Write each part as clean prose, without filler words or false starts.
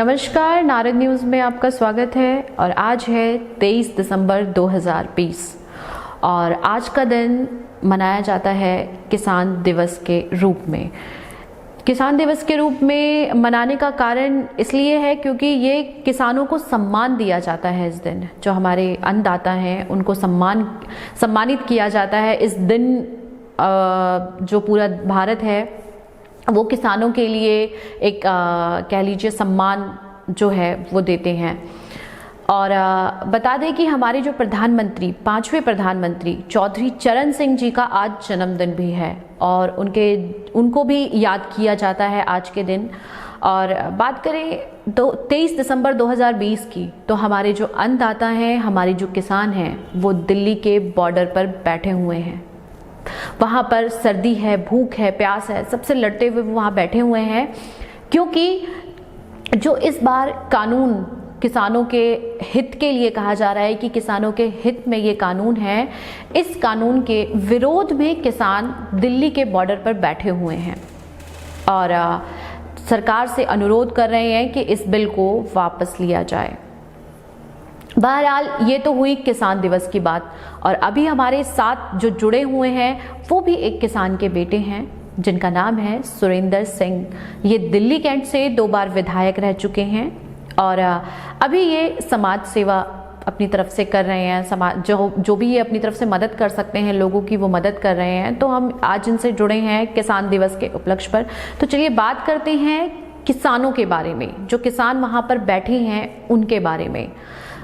नमस्कार, नारद न्यूज़ में आपका स्वागत है। और आज है 23 दिसंबर 2020 और आज का दिन मनाया जाता है किसान दिवस के रूप में। किसान दिवस के रूप में मनाने का कारण इसलिए है क्योंकि ये किसानों को सम्मान दिया जाता है। इस दिन जो हमारे अन्नदाता हैं उनको सम्मानित किया जाता है। इस दिन जो पूरा भारत है वो किसानों के लिए एक कह लीजिए सम्मान जो है वो देते हैं। और बता दें कि हमारे जो प्रधानमंत्री, 5वें प्रधानमंत्री चौधरी चरण सिंह जी का आज जन्मदिन भी है और उनको भी याद किया जाता है आज के दिन। और बात करें तो 23 दिसंबर 2020 की, तो हमारे जो अन्नदाता हैं, हमारे जो किसान हैं, वो दिल्ली के बॉर्डर पर बैठे हुए हैं। वहाँ पर सर्दी है, भूख है, प्यास है, सबसे लड़ते हुए वो वहाँ बैठे हुए हैं क्योंकि जो इस बार कानून किसानों के हित के लिए कहा जा रहा है कि किसानों के हित में ये कानून है, इस कानून के विरोध में किसान दिल्ली के बॉर्डर पर बैठे हुए हैं और सरकार से अनुरोध कर रहे हैं कि इस बिल को वापस लिया जाए। बहरहाल ये तो हुई किसान दिवस की बात। और अभी हमारे साथ जो जुड़े हुए हैं वो भी एक किसान के बेटे हैं जिनका नाम है सुरेंद्र सिंह। ये दिल्ली कैंट से 2 बार विधायक रह चुके हैं और अभी ये समाज सेवा अपनी तरफ से कर रहे हैं। समाज जो भी ये अपनी तरफ से मदद कर सकते हैं लोगों की, वो मदद कर रहे हैं। तो हम आज इनसे जुड़े हैं किसान दिवस के उपलक्ष्य पर। तो चलिए बात करते हैं किसानों के बारे में, जो किसान वहाँ पर बैठे हैं उनके बारे में।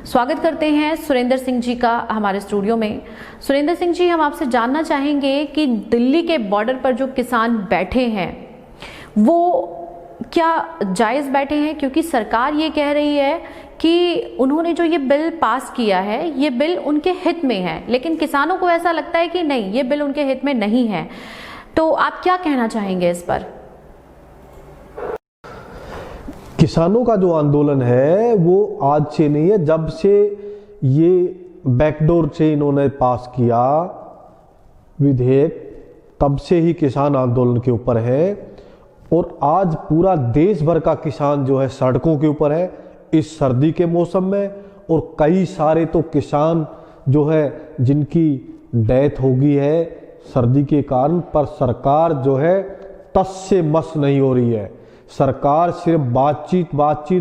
स्वागत करते हैं सुरेंद्र सिंह जी का हमारे स्टूडियो में। सुरेंद्र सिंह जी, हम आपसे जानना चाहेंगे कि दिल्ली के बॉर्डर पर जो किसान बैठे हैं वो क्या जायज़ बैठे हैं? क्योंकि सरकार ये कह रही है कि उन्होंने जो ये बिल पास किया है ये बिल उनके हित में है, लेकिन किसानों को ऐसा लगता है कि नहीं, ये बिल उनके हित में नहीं है। तो आप क्या कहना चाहेंगे इस पर? किसानों का जो आंदोलन है वो आज से नहीं है, जब से ये बैकडोर से इन्होंने पास किया विधेयक तब से ही किसान आंदोलन के ऊपर है। और आज पूरा देश भर का किसान जो है सड़कों के ऊपर है इस सर्दी के मौसम में। और कई सारे तो किसान जो है जिनकी डेथ हो गई है सर्दी के कारण, पर सरकार जो है तस से मस नहीं हो रही है। सरकार सिर्फ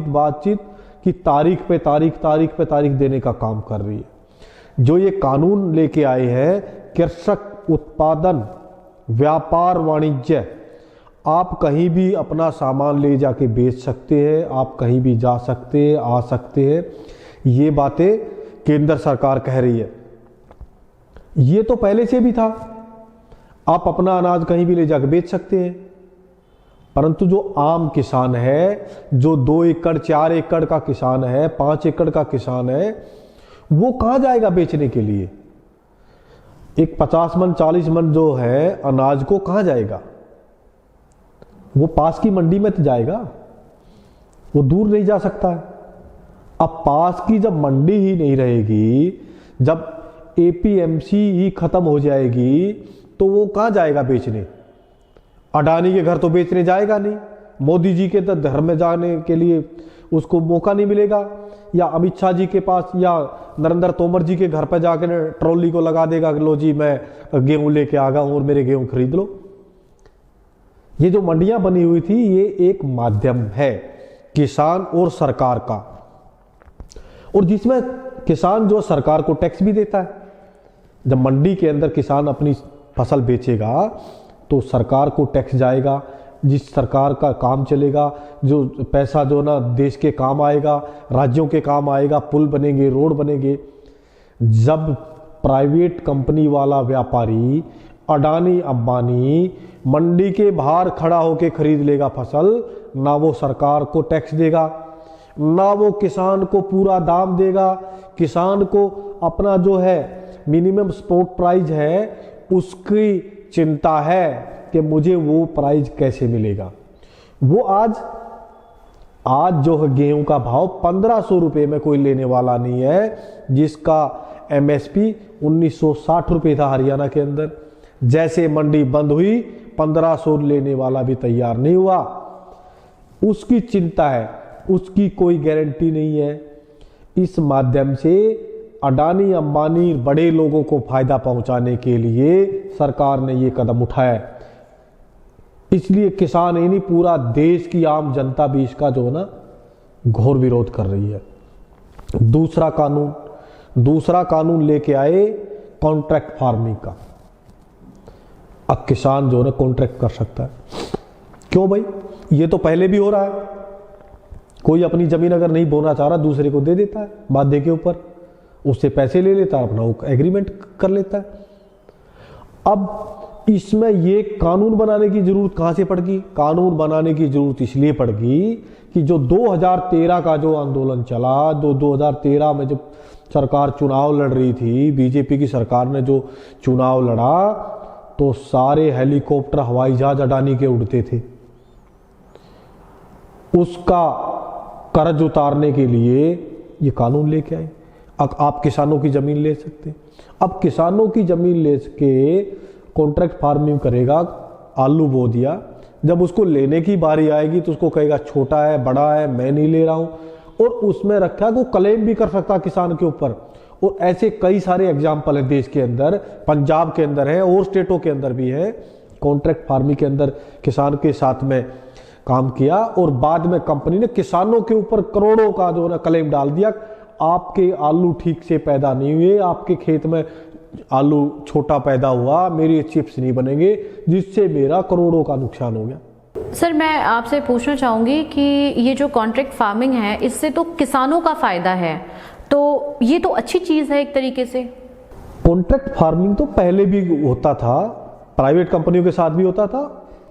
बातचीत की तारीख पे तारीख देने का काम कर रही है। जो ये कानून लेके आए हैं कृषक उत्पादन व्यापार वाणिज्य, आप कहीं भी अपना सामान ले जाके बेच सकते हैं, आप कहीं भी जा सकते हैं, आ सकते हैं, ये बातें केंद्र सरकार कह रही है। ये तो पहले से भी था, आप अपना अनाज कहीं भी ले जाके बेच सकते हैं। परंतु जो आम किसान है, जो 2 एकड़ 4 एकड़ का किसान है, 5 एकड़ का किसान है, वो कहाँ जाएगा बेचने के लिए? एक 50 मन 40 मन जो है अनाज को कहाँ जाएगा? वो पास की मंडी में तो जाएगा, वो दूर नहीं जा सकता है। अब पास की जब मंडी ही नहीं रहेगी, जब एपीएमसी ही खत्म हो जाएगी, तो वो कहाँ जाएगा बेचने? अडानी के घर तो बेचने जाएगा नहीं, मोदी जी के तो घर में जाने के लिए उसको मौका नहीं मिलेगा, या अमित शाह जी के पास या नरेंद्र तोमर जी के घर पर जाकर ट्रॉली को लगा देगा कि लो जी मैं गेहूं लेके आ गया हूं और मेरे गेहूं खरीद लो। ये जो मंडियां बनी हुई थी ये एक माध्यम है किसान और सरकार का, और जिसमें किसान जो सरकार को टैक्स भी देता है। जब मंडी के अंदर किसान अपनी फसल बेचेगा तो सरकार को टैक्स जाएगा, जिस सरकार का काम चलेगा, जो पैसा जो ना देश के काम आएगा, राज्यों के काम आएगा, पुल बनेंगे, रोड बनेंगे। जब प्राइवेट कंपनी वाला व्यापारी अडानी अंबानी मंडी के बाहर खड़ा होकर खरीद लेगा फसल, ना वो सरकार को टैक्स देगा, ना वो किसान को पूरा दाम देगा। किसान को अपना जो है मिनिमम सपोर्ट प्राइस है उसकी चिंता है कि मुझे वो प्राइस कैसे मिलेगा। वो आज जो है गेहूं का भाव 1500 रुपये में कोई लेने वाला नहीं है, जिसका एमएसपी 1960 रुपये था हरियाणा के अंदर। जैसे मंडी बंद हुई 1500 लेने वाला भी तैयार नहीं हुआ। उसकी चिंता है उसकी कोई गारंटी नहीं है। इस माध्यम से अडानी अंबानी बड़े लोगों को फायदा पहुंचाने के लिए सरकार ने ये कदम उठाया। इसलिए किसान ही नहीं, पूरा देश की आम जनता भी इसका जो है ना घोर विरोध कर रही है। दूसरा कानून लेके आए कॉन्ट्रैक्ट फार्मिंग का। अब किसान जो है ना कॉन्ट्रैक्ट कर सकता है। क्यों भाई, ये तो पहले भी हो रहा है। कोई अपनी जमीन अगर नहीं बोना चाह रहा दूसरे को दे देता है बाध्य के ऊपर, उससे पैसे ले लेता है, अपना एग्रीमेंट कर लेता है। अब इसमें ये कानून बनाने की जरूरत कहां से पड़ गई? कानून बनाने की जरूरत इसलिए पड़ गई कि जो 2013 का जो आंदोलन चला, 2013 में जब सरकार चुनाव लड़ रही थी, बीजेपी की सरकार ने जो चुनाव लड़ा, तो सारे हेलीकॉप्टर हवाई जहाज अडानी के उड़ते थे। उसका कर्ज उतारने के लिए ये कानून लेके आए। अब आप किसानों की जमीन ले सकते हैं। अब किसानों की जमीन ले के कॉन्ट्रैक्ट फार्मिंग करेगा, आलू बो दिया, जब उसको लेने की बारी आएगी तो उसको कहेगा छोटा है, बड़ा है, मैं नहीं ले रहा हूं, और उसमें रखा है वो क्लेम भी कर सकता किसान के ऊपर। और ऐसे कई सारे एग्जाम्पल है देश के अंदर, पंजाब के अंदर है और स्टेटों के अंदर भी है। कॉन्ट्रैक्ट फार्मिंग के अंदर किसान के साथ में काम किया और बाद में कंपनी ने किसानों के ऊपर करोड़ों का जो ना क्लेम डाल दिया, आपके आलू ठीक से पैदा नहीं हुए, आपके खेत में आलू छोटा पैदा हुआ, मेरी चिप्स नहीं बनेंगे, जिससे मेरा करोड़ों का नुकसान हो गया। सर, मैं आपसे पूछना चाहूँगी कि ये जो कॉन्ट्रैक्ट फार्मिंग है, इससे तो किसानों का फ़ायदा है, तो ये तो अच्छी चीज़ है एक तरीके से। कॉन्ट्रैक्ट फार्मिंग तो पहले भी होता था, प्राइवेट कंपनियों के साथ भी होता था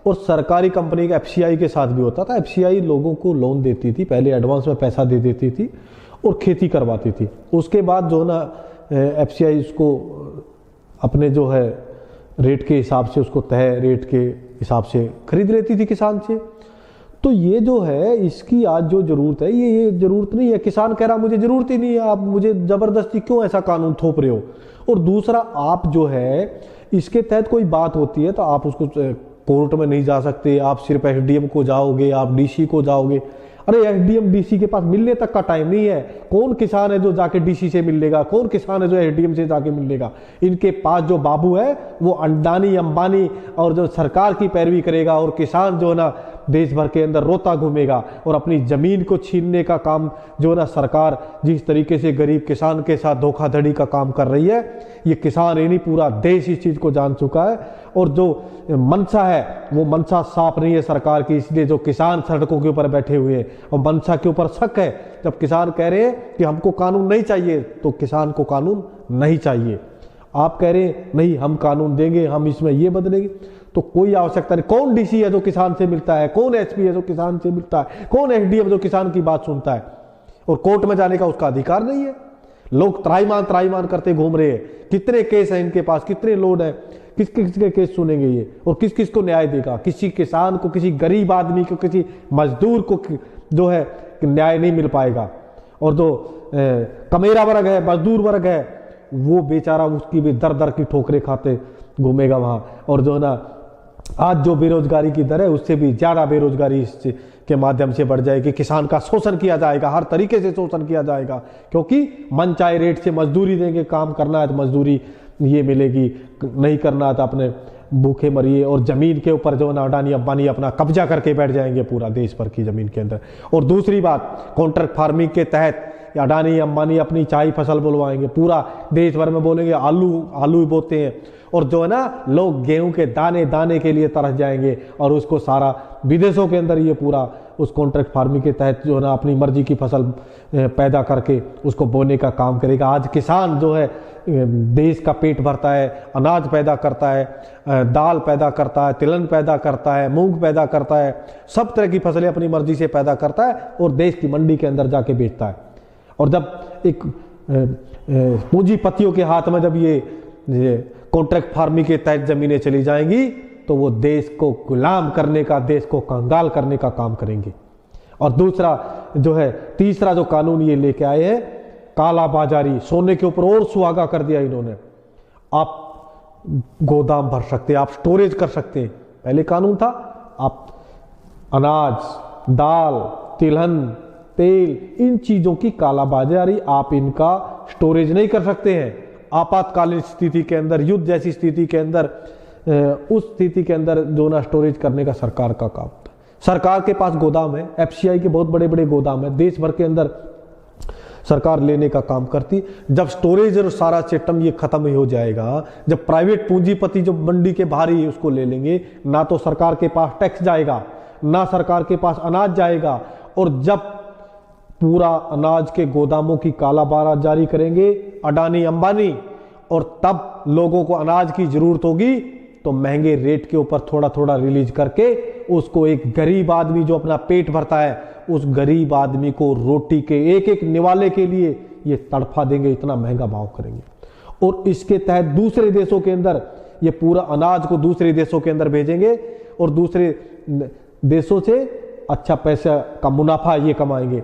और सरकारी कंपनी के एफसीआई के साथ भी होता था। एफसीआई लोगों को लोन देती थी, पहले एडवांस में पैसा दे देती थी और खेती करवाती थी। उसके बाद जो ना एफसीआई उसको अपने जो है रेट के हिसाब से, उसको तय रेट के हिसाब से खरीद लेती थी किसान से। तो ये जो है इसकी आज जो जरूरत है, ये जरूरत नहीं है। किसान कह रहा मुझे जरूरत ही नहीं है, आप मुझे जबरदस्ती क्यों ऐसा कानून थोप रहे हो। और दूसरा, आप जो है इसके तहत कोई बात होती है तो आप उसको कोर्ट में नहीं जा सकते, आप सिर्फ एसडीएम को जाओगे, आप डीसी को जाओगे। अरे एसडीएम डीसी के पास मिलने तक का टाइम नहीं है। कौन किसान है जो जाके डीसी से मिल लेगा, कौन किसान है जो एसडीएम से जाके मिल लेगा। इनके पास जो बाबू है वो अडानी अंबानी और जो सरकार की पैरवी करेगा, और किसान जो है ना देश भर के अंदर रोता घूमेगा। और अपनी जमीन को छीनने का काम जो ना सरकार जिस तरीके से गरीब किसान के साथ धोखाधड़ी का काम कर रही है, ये किसान ही नहीं पूरा देश इस चीज को जान चुका है। और जो मंशा है वो मंशा साफ नहीं है सरकार की, इसलिए जो किसान सड़कों के ऊपर बैठे हुए हैं। और मंशा के ऊपर शक है। जब किसान कह रहे हैं कि हमको कानून नहीं चाहिए, तो किसान को कानून नहीं चाहिए। आप कह रहे हैं नहीं हम कानून देंगे, हम इसमें ये बदलेंगे, तो कोई आवश्यकता नहीं। कौन डीसी है जो किसान से मिलता है, कौन एसपी है जो किसान से मिलता है, कौन एसडीएम जो किसान की बात सुनता है। और कोर्ट में जाने का उसका अधिकार नहीं है। लोग त्राईमान करते घूम रहे हैं। कितने केस हैं इनके पास, कितने लोड है, किस किस के केस सुनेंगे ये, और किस किस को न्याय देगा। किसी किसान को, किसी गरीब आदमी को, किसी मजदूर को जो है न्याय नहीं मिल पाएगा। और जो कमेरा वर्ग है, मजदूर वर्ग है, वो बेचारा उसकी भी दर दर की ठोकरें खाते घूमेगा वहां। और जो है ना आज जो बेरोजगारी की दर है, उससे भी ज्यादा बेरोजगारी के माध्यम से बढ़ जाएगी। किसान का शोषण किया जाएगा, हर तरीके से शोषण किया जाएगा, क्योंकि मन चाहे रेट से मजदूरी देंगे। काम करना है तो मजदूरी ये मिलेगी, नहीं करना तो अपने भूखे मरिए। और जमीन के ऊपर जो ना अडानी अंबानी अपना कब्जा करके बैठ जाएंगे पूरा देश भर की जमीन के अंदर। और दूसरी बात, कॉन्ट्रैक्ट फार्मिंग के तहत अडानी अंबानी अपनी चाय फसल बुलवाएंगे, पूरा देश भर में बोलेंगे आलू ही बोते हैं। और जो है ना लोग गेहूं के दाने दाने के लिए तरस जाएंगे, और उसको सारा विदेशों के अंदर ये पूरा उस कॉन्ट्रैक्ट फार्मिंग के तहत जो है ना अपनी मर्जी की फसल पैदा करके उसको बोने का काम करेगा। आज किसान जो है देश का पेट भरता है, अनाज पैदा करता है, दाल पैदा करता है, तिलहन पैदा करता है, मूंग पैदा करता है, सब तरह की फसलें अपनी मर्जी से पैदा करता है और देश की मंडी के अंदर जाके बेचता है। और जब एक पूंजीपतियों के हाथ में जब ये कॉन्ट्रैक्ट फार्मिंग के तहत जमीनें चली जाएंगी, तो वो देश को गुलाम करने का, देश को कंगाल करने का काम करेंगे। और दूसरा जो है, तीसरा जो कानून ये लेके आए हैं, काला बाजारी, सोने के ऊपर और सुहागा कर दिया इन्होंने। आप गोदाम भर सकते हैं, आप स्टोरेज कर सकते हैं। पहले कानून था आप अनाज, दाल, तिलहन, तेल, इन चीज़ों की कालाबाजारी, आप इनका स्टोरेज नहीं कर सकते हैं। आपातकालीन स्थिति के अंदर, युद्ध जैसी स्थिति के अंदर, उस स्थिति के अंदर जो ना स्टोरेज करने का सरकार का काम था। सरकार के पास गोदाम है, एफसीआई के बहुत बड़े बड़े गोदाम है, देश भर के अंदर सरकार लेने का काम करती। जब स्टोरेज और सारा सिस्टम ये खत्म ही हो जाएगा, जब प्राइवेट पूंजीपति जो मंडी के बाहरी है उसको ले लेंगे, ना तो सरकार के पास टैक्स जाएगा, ना सरकार के पास अनाज जाएगा। और जब पूरा अनाज के गोदामों की कालाबाजारी करेंगे अडानी अंबानी, और तब लोगों को अनाज की जरूरत होगी तो महंगे रेट के ऊपर थोड़ा थोड़ा रिलीज करके उसको एक गरीब आदमी जो अपना पेट भरता है, उस गरीब आदमी को रोटी के एक एक निवाले के लिए ये तड़फा देंगे, इतना महंगा भाव करेंगे। और इसके तहत दूसरे देशों के अंदर ये पूरा अनाज को दूसरे देशों के अंदर भेजेंगे और दूसरे देशों से अच्छा पैसा का मुनाफा ये कमाएंगे।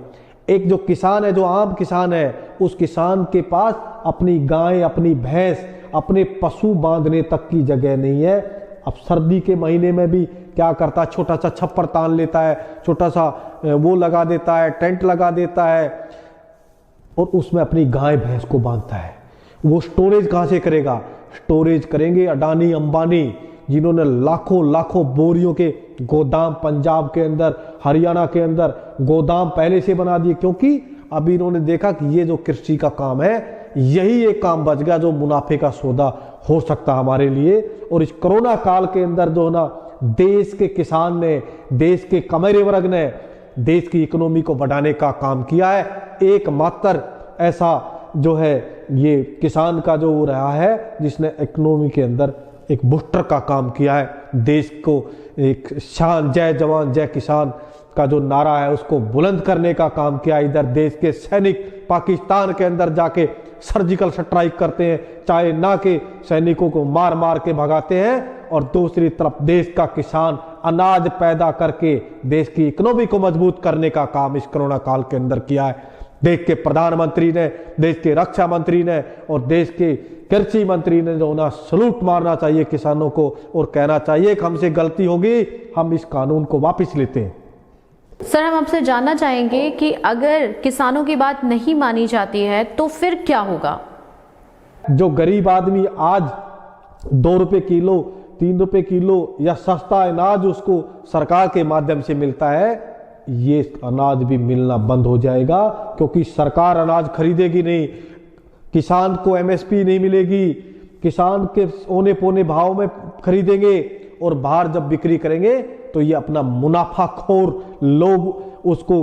एक जो किसान है, जो आम किसान है, उस किसान के पास अपनी गाय, अपनी भैंस, अपने पशु बांधने तक की जगह नहीं है। अब सर्दी के महीने में भी क्या करता है, छोटा सा छप्पर तान लेता है, छोटा सा वो लगा देता है, टेंट लगा देता है और उसमें अपनी गाय भैंस को बांधता है। वो स्टोरेज कहाँ से करेगा? स्टोरेज करेंगे अडानी अंबानी, जिन्होंने लाखों लाखों बोरियों के गोदाम पंजाब के अंदर, हरियाणा के अंदर गोदाम पहले से बना दिए, क्योंकि अभी इन्होंने देखा कि ये जो कृषि का काम है, यही एक काम बच गया जो मुनाफे का सौदा हो सकता हमारे लिए। और इस कोरोना काल के अंदर जो ना देश के किसान ने, देश के कमेरे वर्ग ने देश की इकोनॉमी को बढ़ाने का काम किया है। एकमात्र ऐसा जो है ये किसान का जो वो रहा है जिसने इकोनॉमी के अंदर एक बूस्टर का काम किया है। देश को एक शान, जय जवान जय किसान का जो नारा है उसको बुलंद करने का काम किया। इधर देश के सैनिक पाकिस्तान के अंदर जाके सर्जिकल स्ट्राइक करते हैं, चाहे ना के सैनिकों को मार मार के भगाते हैं, और दूसरी तरफ देश का किसान अनाज पैदा करके देश की इकोनॉमी को मजबूत करने का काम इस कोरोना काल के अंदर किया है। देश के प्रधानमंत्री ने, देश के रक्षा मंत्री ने और देश के कृषि मंत्री ने जो ना सलूट मारना चाहिए किसानों को और कहना चाहिए कि हमसे गलती होगी, हम इस कानून को वापस लेते हैं। सर, हम आपसे जानना चाहेंगे कि अगर किसानों की बात नहीं मानी जाती है तो फिर क्या होगा? जो गरीब आदमी आज 2 रुपए किलो, 3 रुपए किलो या सस्ता अनाज उसको सरकार के माध्यम से मिलता है, ये अनाज भी मिलना बंद हो जाएगा, क्योंकि सरकार अनाज खरीदेगी नहीं, किसान को एमएसपी नहीं मिलेगी, किसान के औने पौने भाव में खरीदेंगे और बाहर जब बिक्री करेंगे तो ये अपना मुनाफाखोर लोग उसको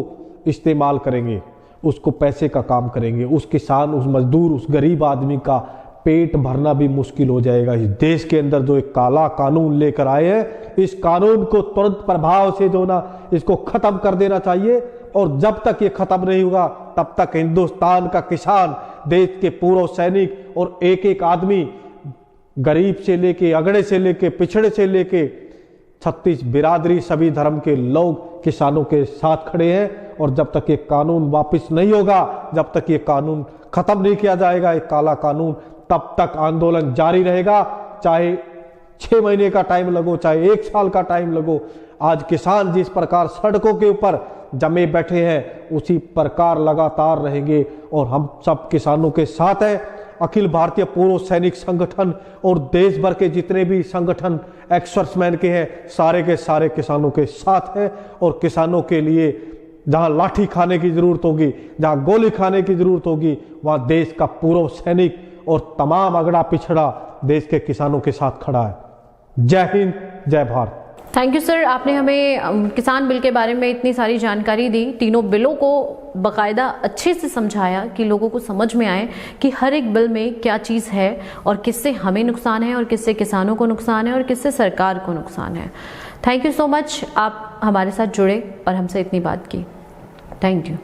इस्तेमाल करेंगे, उसको पैसे का काम करेंगे। उस किसान, उस मजदूर, उस गरीब आदमी का पेट भरना भी मुश्किल हो जाएगा। इस देश के अंदर जो एक काला कानून लेकर आए हैं, इस कानून को तुरंत प्रभाव से जो ना इसको खत्म कर देना चाहिए। और जब तक ये खत्म नहीं होगा तब तक हिंदुस्तान का किसान, देश के पूर्व सैनिक और एक एक आदमी, गरीब से लेके, अगड़े से लेके, पिछड़े से लेके 36 बिरादरी, सभी धर्म के लोग किसानों के साथ खड़े हैं। और जब तक ये कानून वापस नहीं होगा, जब तक ये कानून खत्म नहीं किया जाएगा, एक काला कानून, तब तक आंदोलन जारी रहेगा। चाहे 6 महीने का टाइम लगो, चाहे 1 साल का टाइम लगो। आज किसान जिस प्रकार सड़कों के ऊपर जमे बैठे हैं, उसी प्रकार लगातार रहेंगे और हम सब किसानों के साथ हैं। अखिल भारतीय पूर्व सैनिक संगठन और देश भर के जितने भी संगठन एक्सर्समैन के हैं, सारे के सारे किसानों के साथ हैं। और किसानों के लिए जहां लाठी खाने की जरूरत होगी, जहां गोली खाने की जरूरत होगी, वहां देश का पूर्व सैनिक और तमाम अगड़ा पिछड़ा देश के किसानों के साथ खड़ा है। जय हिंद, जय भारत। थैंक यू सर, आपने हमें किसान बिल के बारे में इतनी सारी जानकारी दी, तीनों बिलों को बाकायदा अच्छे से समझाया कि लोगों को समझ में आए कि हर एक बिल में क्या चीज़ है और किससे हमें नुकसान है और किससे किसानों को नुकसान है और किससे सरकार को नुकसान है। थैंक यू सो मच, आप हमारे साथ जुड़े और हमसे इतनी बात की। Thank you.